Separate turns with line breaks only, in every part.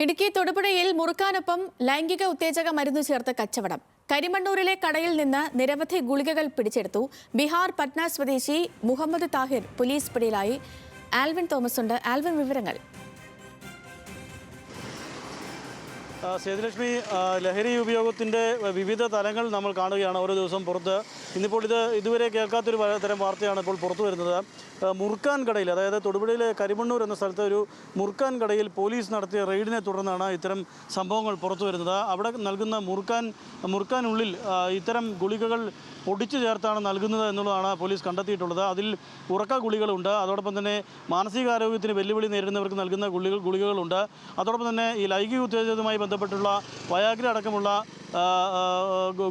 ഇടുക്കി തൊടുപുഴയിൽ മുറുക്കാനൊപ്പം ലൈംഗിക ഉത്തേജക മരുന്ന് ചേർത്ത കച്ചവടം. കരിമണ്ണൂരിലെ കടയിൽ നിന്ന് നിരവധി ഗുളികകൾ പിടിച്ചെടുത്തു. ബീഹാർ പട്ന സ്വദേശി മുഹമ്മദ് താഹിർ പോലീസ് പിടിയിലായി. ആൽവിൻ തോമസ് ഉണ്ട്. ആൽവിൻ, വിവരങ്ങൾ.
സേതുലക്ഷ്മി, ലഹരി ഉപയോഗത്തിൻ്റെ വിവിധ തലങ്ങൾ നമ്മൾ കാണുകയാണ് ഓരോ ദിവസം പുറത്ത്. ഇന്നിപ്പോൾ ഇതുവരെ കേൾക്കാത്തൊരു തരം വാർത്തയാണ് ഇപ്പോൾ പുറത്തു വരുന്നത്. മുറുക്കാൻ കടയിൽ, അതായത് തൊടുപുഴയിലെ കരിമണ്ണൂർ എന്ന സ്ഥലത്ത് ഒരു മുറുക്കാൻ കടയിൽ പോലീസ് നടത്തിയ റെയ്ഡിനെ തുടർന്നാണ് ഇത്തരം സംഭവങ്ങൾ പുറത്തു വരുന്നത്. അവിടെ നൽകുന്ന മുറുക്കാനുള്ളിൽ ഇത്തരം ഗുളികകൾ പൊടിച്ചു ചേർത്താണ് നൽകുന്നത് എന്നുള്ളതാണ് പോലീസ് കണ്ടെത്തിയിട്ടുള്ളത്. അതിൽ ഉറക്ക ഗുളികളുണ്ട്, അതോടൊപ്പം തന്നെ മാനസികാരോഗ്യത്തിന് വെല്ലുവിളി നേരിടുന്നവർക്ക് നൽകുന്ന ഗുളികകളുണ്ട്. അതോടൊപ്പം തന്നെ ഈ ലൈംഗിക ഉത്തേജനവുമായി ബന്ധപ്പെട്ടുള്ള വയാഗ്ര അടക്കമുള്ള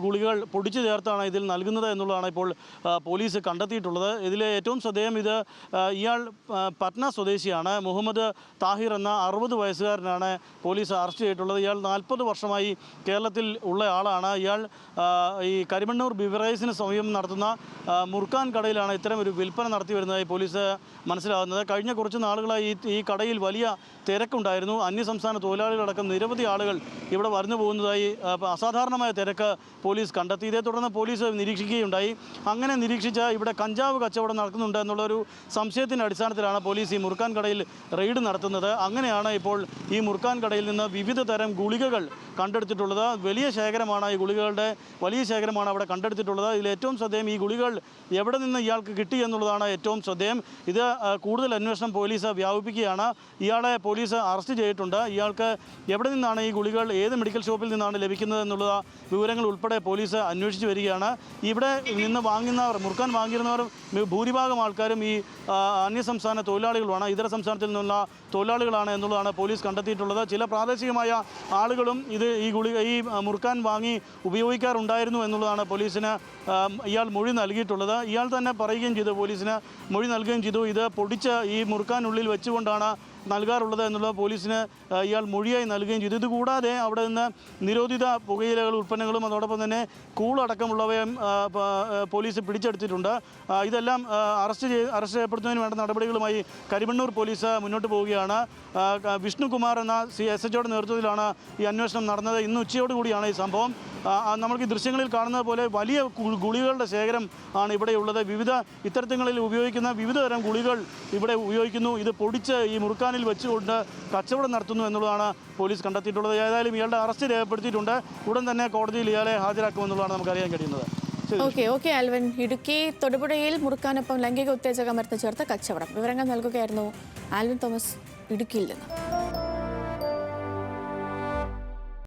ഗുളികകൾ പൊടിച്ചു ചേർത്താണ് ഇതിൽ നൽകുന്നത് എന്നുള്ളതാണ് ഇപ്പോൾ പോലീസ് കണ്ടെത്തിയിട്ടുള്ളത്. ഇതിലെ ഏറ്റവും ശ്രദ്ധേയം ഇയാൾ പട്ന സ്വദേശിയാണ്. മുഹമ്മദ് താഹിർ എന്ന 60 വയസ്സുകാരനാണ് പോലീസ് അറസ്റ്റ് ചെയ്തിട്ടുള്ളത്. ഇയാൾ 40 വർഷമായി കേരളത്തിൽ ഉള്ള ആളാണ്. ഇയാൾ ഈ കരിമണ്ണൂർ ബിവറേജിന് സമീപം നടത്തുന്ന മുറുക്കാൻ കടയിലാണ് ഇത്തരം ഒരു വിൽപ്പന നടത്തി വരുന്നതായി പോലീസ് മനസ്സിലാകുന്നത്. കഴിഞ്ഞ കുറച്ച് നാളുകളായി ഈ കടയിൽ വലിയ തിരക്കുണ്ടായിരുന്നു. അന്യസംസ്ഥാന തൊഴിലാളികളടക്കം നിരവധി ആളുകൾ ഇവിടെ വന്നു പോകുന്നതായി അസാധാരണമായ തിരക്ക് പോലീസ് കണ്ടെത്തി. ഇതേ തുടർന്ന് പോലീസ് നിരീക്ഷിക്കുകയുണ്ടായി. അങ്ങനെ നിരീക്ഷിച്ച ഇവിടെ കഞ്ചാവ് കച്ചവടം നടക്കുന്നുണ്ട് എന്നുള്ളൊരു സംശയത്തിൻ്റെ അടിസ്ഥാനത്തിലാണ് പോലീസ് ഈ മുറുക്കാൻ കടയിൽ റെയ്ഡ് നടത്തുന്നത്. അങ്ങനെയാണ് ഇപ്പോൾ ഈ മുറുക്കാൻ കടയിൽ നിന്ന് വിവിധ തരം ഗുളികകൾ കണ്ടെടുത്തിട്ടുള്ളത്. വലിയ ശേഖരമാണ്, ഈ ഗുളികകളുടെ വലിയ ശേഖരമാണ് അവിടെ കണ്ടെടുത്തിട്ടുള്ളത്. ഇതിൽ ഏറ്റവും ശ്രദ്ധേയം ഈ ഗുളികൾ എവിടെ നിന്ന് ഇയാൾക്ക് കിട്ടി എന്നുള്ളതാണ് ഏറ്റവും ശ്രദ്ധേയം. ഇത് കൂടുതൽ അന്വേഷണം പോലീസ് വ്യാപിപ്പിക്കുകയാണ്. ഇയാളെ പോലീസ് അറസ്റ്റ് ചെയ്തിട്ടുണ്ട്. ഇയാൾക്ക് എവിടെ നിന്നാണ് ഈ ഗുളികൾ, ഏത് മെഡിക്കൽ ഷോപ്പിൽ നിന്നാണ് ലഭിക്കുന്നത് എന്നുള്ള വിവരങ്ങൾ ഉൾപ്പെടെ പോലീസ് അന്വേഷിച്ച് വരികയാണ്. ഇവിടെ നിന്ന് വാങ്ങുന്നവർ, മുറുക്കാൻ വാങ്ങിയിരുന്നവർ ഭൂരിഭാഗം ആൾക്കാരും ഈ അന്യസംസ്ഥാന തൊഴിലാളികളുമാണ്, ഇതര സംസ്ഥാനത്തിൽ നിന്നുള്ള തൊഴിലാളികളാണ് എന്നുള്ളതാണ് പോലീസ് കണ്ടെത്തിയിട്ടുള്ളത്. ചില പ്രാദേശികമായ ആളുകളും ഈ മുറുക്കാൻ വാങ്ങി ഉപയോഗിക്കാറുണ്ടായിരുന്നു എന്നുള്ളതാണ് പോലീസിന് ഇയാൾ മൊഴി നൽകിയിട്ടുള്ളത്. ഇയാൾ തന്നെ പറയുകയും ചെയ്തു, പോലീസിന് മൊഴി നൽകുകയും ചെയ്തു, ഇത് പൊടിച്ച് ഈ മുറുക്കാനുള്ളിൽ വെച്ചുകൊണ്ടാണ് നൽകാറുള്ളത് എന്നുള്ളത് പോലീസിന് ഇയാൾ മൊഴിയായി നൽകുകയും ചെയ്തു. ഇതുകൂടാതെ അവിടെ നിന്ന് നിരോധിത പുകയിലകൾ ഉൽപ്പന്നങ്ങളും അതോടൊപ്പം തന്നെ കൂളടക്കമുള്ളവയും പോലീസ് പിടിച്ചെടുത്തിട്ടുണ്ട്. ഇതെല്ലാം അറസ്റ്റ് ചെയ്യപ്പെടുന്നതിന് വേണ്ട നടപടികളുമായി കരിമണ്ണൂർ പോലീസ് മുന്നോട്ട് പോവുകയാണ്. വിഷ്ണുകുമാർ എന്ന SHOയുടെ നേതൃത്വത്തിലാണ് ഈ അന്വേഷണം നടന്നത്. ഇന്ന് ഉച്ചയോടുകൂടിയാണ് ഈ സംഭവം. നമുക്ക് ഈ ദൃശ്യങ്ങളിൽ കാണുന്നത് പോലെ വലിയ ഗുളികകളുടെ ശേഖരം ആണ് ഇവിടെയുള്ളത്. ഇത്തരത്തിൽ ഉപയോഗിക്കുന്ന വിവിധ തരം ഗുളികൾ ഇവിടെ ഉപയോഗിക്കുന്നു. ഇത് പൊടിച്ച് ഈ മുറുക്കാനിൽ വെച്ചുകൊണ്ട് കച്ചവടം നടത്തുന്നു എന്നുള്ളതാണ് പോലീസ് കണ്ടെത്തിയിട്ടുള്ളത്. ഏതായാലും ഇയാളുടെ അറസ്റ്റ് രേഖപ്പെടുത്തിയിട്ടുണ്ട്. ഉടൻ തന്നെ കോടതിയിൽ ഇയാളെ ഹാജരാക്കുമെന്നുള്ളതാണ് നമുക്കറിയാൻ കഴിയുന്നത്.
ഓക്കെ ആൽവിൻ, ഇടുക്കി തൊടുപുഴയിൽ മുറുക്കാനൊപ്പം ലൈംഗിക ഉത്തേജക മരുന്ന് ചേർത്ത കച്ചവടം. വിവരങ്ങൾ നൽകുകയായിരുന്നു ആൽവിൻ തോമസ് ഇടുക്കിയിൽ നിന്ന്.